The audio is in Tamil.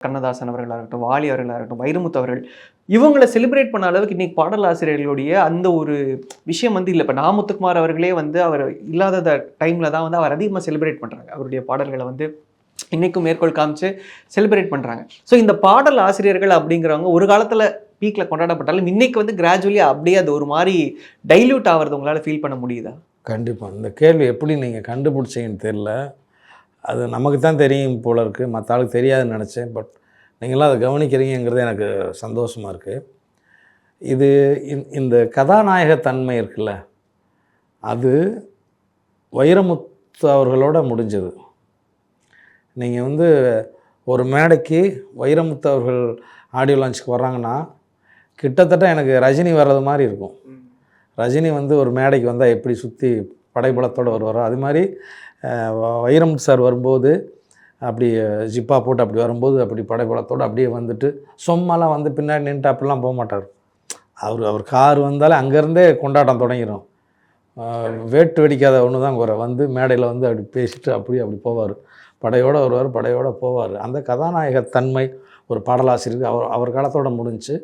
கண்ணதாசன் அவர்களா இருக்கட்டும், வாலி அவர்களா இருக்கட்டும், வைரமுத்து அவர்கள் இவங்கள செலிப்ரேட் பண்ண அளவுக்கு இன்னைக்கு பாடலாசிரியர்களுடைய அந்த ஒரு விஷயம் வந்து இல்ல. இப்ப நா. முத்துக்குமார் அவர்களே வந்து அவர் இல்லாத டைம்ல தான் வந்து அவர் அதிகமா செலிப்ரேட் பண்றாங்க. அவருடைய பாடல்கள வந்து இன்னைக்கும் மேற்கோள் காமிச்சு செலிப்ரேட் பண்றாங்க. ஸோ இந்த பாடல் ஆசிரியர்கள் அப்படிங்கிறவங்க ஒரு காலத்துல பீக்ல கொண்டாடப்பட்டாலும், இன்னைக்கு வந்து கிராஜுவலி அப்படியே அது ஒரு மாரி டைல்யூட் ஆவறத உங்களால ஃபீல் பண்ண முடியுதா? கண்டிப்பா. இந்த கேள்வி எப்படி நீங்க கண்டுபிடிச்சீங்கன்னு தெரியல. அது நமக்கு தான் தெரியும் போல இருக்கு. மத்த ஆளுக்கு தெரியாதுன்னு நெனச்சேன். பட் நீங்கலாம் அத கவனிக்கிறீங்கங்கிறது எனக்கு சந்தோஷமா இருக்கு. இது இந்த கதாநாயக தன்மை இருக்குல்ல, அது வைரமுத்து அவர்களோட முடிஞ்சது. நீங்க வந்து ஒரு மேடைக்கு வைரமுத்து அவர்கள் ஆடியோ லான்ச்சுக்கு வர்றாங்கன்னா, கிட்டத்தட்ட எனக்கு ரஜினி வர்றது மாரி இருக்கும். ரஜினி வந்து ஒரு மேடைக்கு வந்தா எப்படி சுத்தி படைபலத்தோட வருவாரோ, அது மாரி வைரமுத்து சார் வரும்போது, அப்படி ஜிப்பா போட்டு அப்படி வரும்போது, அப்படி படைபலத்தோட அப்படியே வந்துட்டு, சும்மாலாம் வந்து பின்னாடி நின்னுட்டு அப்படிலாம் போமாட்டாரு. அவர் கார் வந்தாலே அங்கேருந்தே கொண்டாட்டம் தொடங்கிரும். வேட்டு வெடிக்காத ஒண்ணு தான் குறை. வந்து மேடையில வந்து அப்படி பேசிட்டு அப்படி போவாரு. படையோட வருவாரு, படையோட போவாரு. அந்த கதாநாயக தன்மை ஒரு பாடலாசிரியருக்கு அவர் அவர் காலத்தோட முடிஞ்சுச்சு.